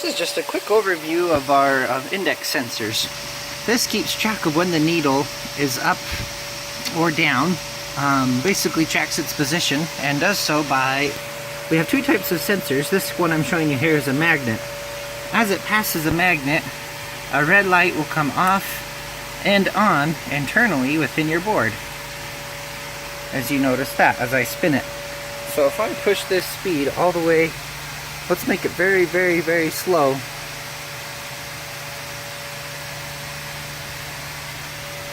This is just a quick overview of our index sensors. This keeps track of when the needle is up or down, basically tracks its position, and does so by, we have two types of sensors. This one I'm showing you here is a magnet. As it passes a magnet, a red light will come off and on internally within your board, as you notice that as I spin it. So if I push this speed all the way, let's make it very, very, very slow.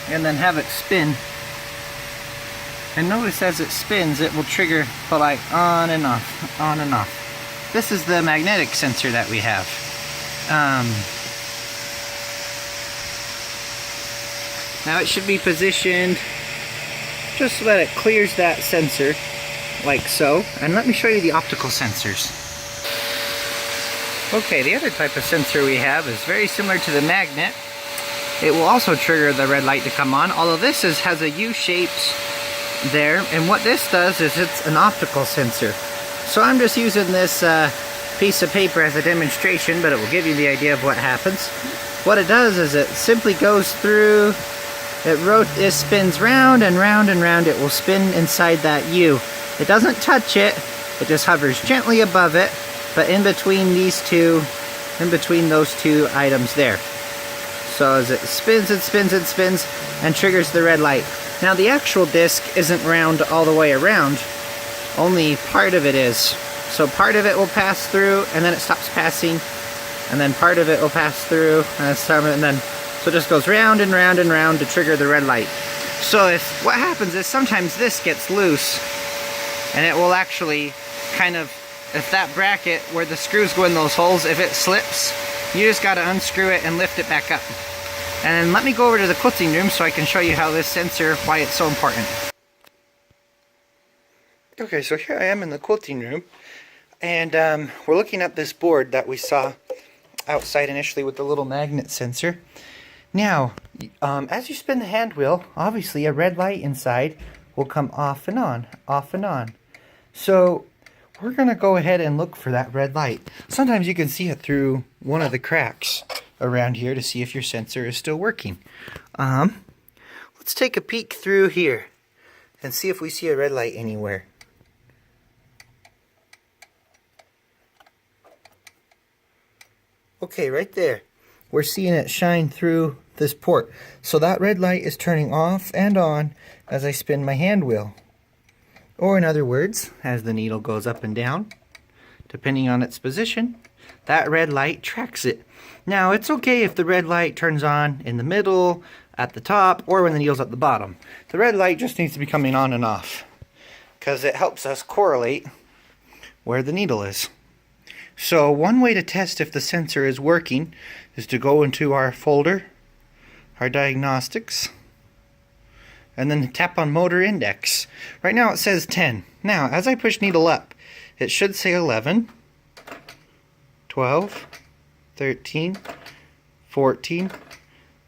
And then have it spin. And notice as it spins, it will trigger the light on and off, on and off. This is the magnetic sensor that we have. Now it should be positioned just so that it clears that sensor, like so. And let me show you the optical sensors. Okay, the other type of sensor we have is very similar to the magnet. It will also trigger the red light to come on, although this has a U-shaped there, and what this does is it's an optical sensor. So I'm just using this piece of paper as a demonstration, but it will give you the idea of what happens. What it does is it simply goes through, it spins round and round and round. It will spin inside that U. It doesn't touch it, it just hovers gently above it, but in between these two, in between those two items there. So as it spins and spins and spins and triggers the red light. Now the actual disc isn't round all the way around, only part of it is. So part of it will pass through and then it stops passing, and then part of it will pass through and then so it just goes round and round and round to trigger the red light. So if what happens is sometimes this gets loose, and it will actually kind of, if that bracket where the screws go in those holes, if it slips, you just got to unscrew it and lift it back up. And let me go over to the quilting room so I can show you how this sensor, why it's so important. Okay, so here I am in the quilting room, and we're looking at this board that we saw outside initially with the little magnet sensor. Now, as you spin the hand wheel, obviously a red light inside will come off and on, off and on. So we're going to go ahead and look for that red light. Sometimes you can see it through one of the cracks around here to see if your sensor is still working. Let's take a peek through here and see if we see a red light anywhere. Okay, right there. We're seeing it shine through this port. So that red light is turning off and on as I spin my hand wheel. Or in other words, as the needle goes up and down, depending on its position, that red light tracks it. Now, it's okay if the red light turns on in the middle, at the top, or when the needle's at the bottom. The red light just needs to be coming on and off, because it helps us correlate where the needle is. So one way to test if the sensor is working is to go into our folder, our diagnostics, and then tap on motor index. Right now it says 10. Now, as I push needle up, it should say 11, 12, 13, 14,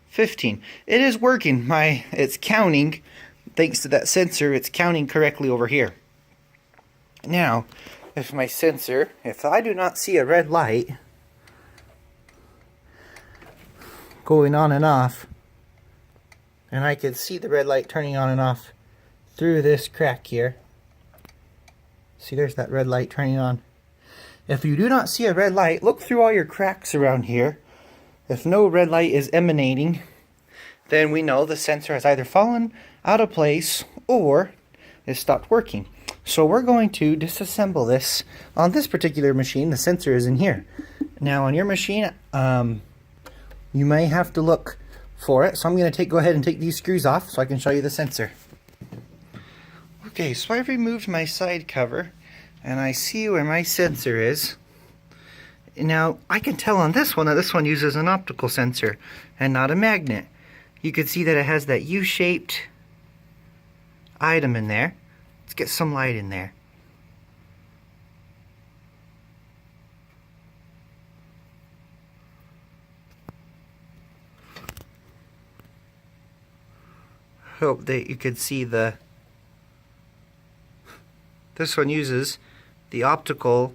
15. It is working. It's counting. Thanks to that sensor, it's counting correctly over here. Now, if I do not see a red light going on and off, and I can see the red light turning on and off through this crack here. See, there's that red light turning on. If you do not see a red light, look through all your cracks around here. If no red light is emanating, then we know the sensor has either fallen out of place or it stopped working. So we're going to disassemble this. On this particular machine, the sensor is in here. Now on your machine, you may have to look for it. So I'm going to go ahead and take these screws off so I can show you the sensor. Okay, so I've removed my side cover and I see where my sensor is. Now I can tell on this one that this one uses an optical sensor and not a magnet. You can see that it has that U-shaped item in there. Let's get some light in there. Hope that you could see this one uses the optical.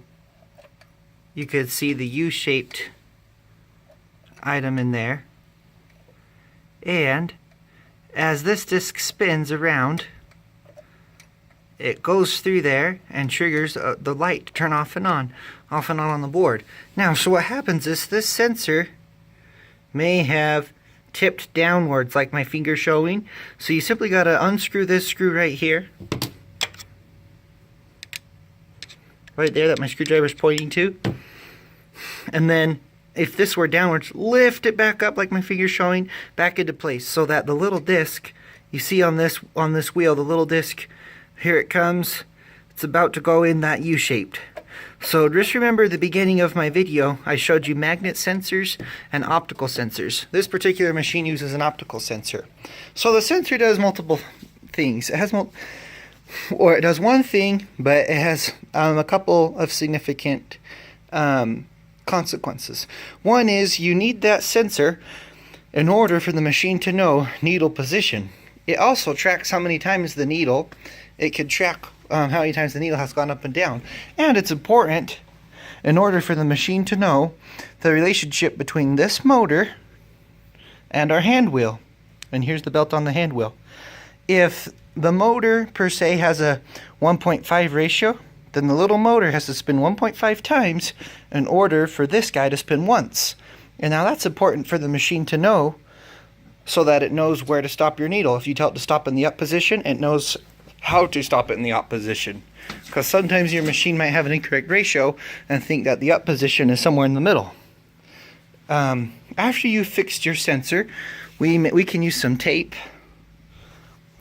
You could see the U-shaped item in there. And as this disc spins around, it goes through there and triggers the light to turn off and on the board. Now, so what happens is this sensor may have tipped downwards like my finger showing. So you simply got to unscrew this screw right here. Right there that my screwdriver is pointing to. And then if this were downwards, lift it back up like my finger's showing, back into place, so that the little disc you see on this wheel, the little disc, here it comes, it's about to go in that U-shaped. So just remember the beginning of my video, I showed you magnet sensors and optical sensors. This particular machine uses an optical sensor. So the sensor does multiple things. It has it does one thing, but it has a couple of significant consequences. One is you need that sensor in order for the machine to know needle position. It also tracks how many times the needle, it can track how many times the needle has gone up and down. And it's important in order for the machine to know the relationship between this motor and our hand wheel. And here's the belt on the hand wheel. If the motor per se has a 1.5 ratio, then the little motor has to spin 1.5 times in order for this guy to spin once. And now that's important for the machine to know, so that it knows where to stop your needle. If you tell it to stop in the up position, it knows how to stop it in the up position. Because sometimes your machine might have an incorrect ratio and think that the up position is somewhere in the middle. After you've fixed your sensor, we can use some tape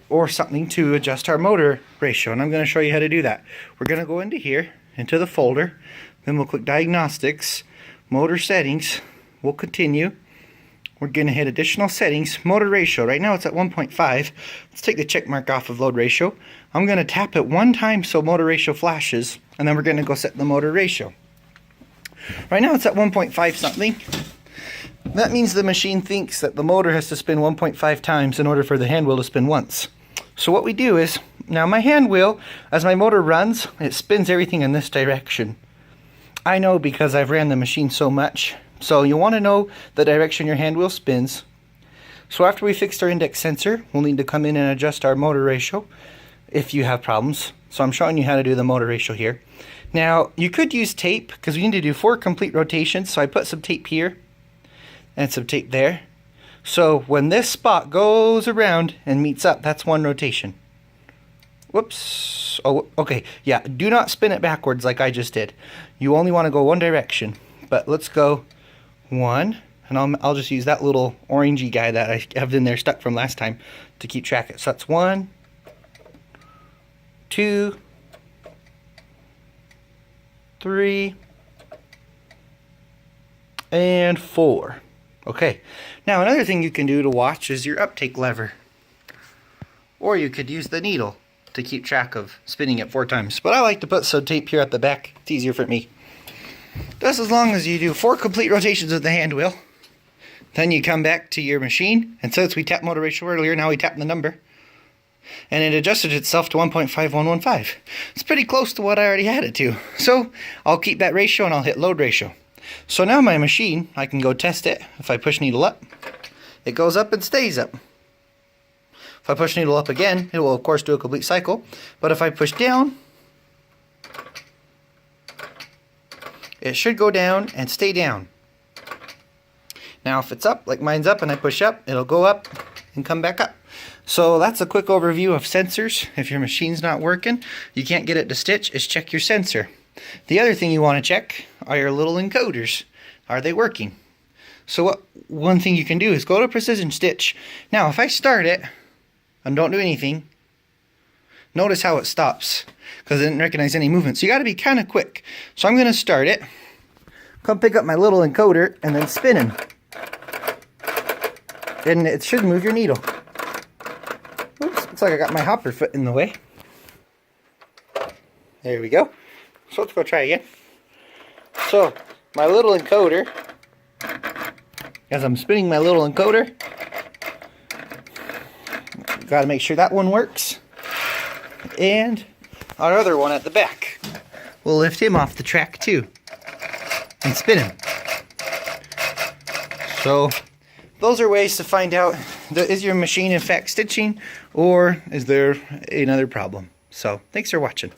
or something to adjust our motor ratio, and I'm going to show you how to do that. We're going to go into here, into the folder, then we'll click Diagnostics, Motor Settings, we'll continue. We're going to hit Additional Settings, Motor Ratio. Right now it's at 1.5. Let's take the check mark off of Load Ratio. I'm going to tap it one time so Motor Ratio flashes, and then we're going to go set the Motor Ratio. Right now it's at 1.5 something. That means the machine thinks that the motor has to spin 1.5 times in order for the hand wheel to spin once. So what we do is, now my hand wheel, as my motor runs, it spins everything in this direction. I know because I've ran the machine so much. So you want to know the direction your hand wheel spins. So after we fixed our index sensor, we'll need to come in and adjust our motor ratio if you have problems. So I'm showing you how to do the motor ratio here. Now you could use tape because we need to do 4 complete rotations. So I put some tape here and some tape there. So when this spot goes around and meets up, that's 1 rotation. Whoops. Oh, okay. Yeah, do not spin it backwards like I just did. You only want to go one direction. But let's go 1, and I'll just use that little orangey guy that I have in there stuck from last time to keep track of it. So that's 1, 2, 3, and 4. Okay, now another thing you can do to watch is your uptake lever. Or you could use the needle to keep track of spinning it 4 times. But I like to put some tape here at the back. It's easier for me. Just as long as you do 4 complete rotations of the hand wheel, then you come back to your machine, and since we tapped motor ratio earlier, now we tap the number, and it adjusted itself to 1.5115. It's pretty close to what I already had it to. So I'll keep that ratio and I'll hit load ratio. So now my machine, I can go test it. If I push needle up, it goes up and stays up. If I push needle up again, it will of course do a complete cycle. But if I push down, it should go down and stay down. Now if it's up, like mine's up, and I push up, it'll go up and come back up. So that's a quick overview of sensors. If your machine's not working, you can't get it to stitch, is check your sensor. The other thing you want to check are your little encoders. Are they working? So one thing you can do is go to precision stitch. Now if I start it and don't do anything, notice how it stops because it didn't recognize any movement. So you got to be kind of quick. So I'm going to start it, come pick up my little encoder, and then spin him. And it should move your needle. Oops, looks like I got my hopper foot in the way. There we go. So let's go try again. So my little encoder, as I'm spinning my little encoder, got to make sure that one works. And our other one at the back. We'll lift him off the track too and spin him. So those are ways to find out, is your machine in fact stitching, or is there another problem? So thanks for watching.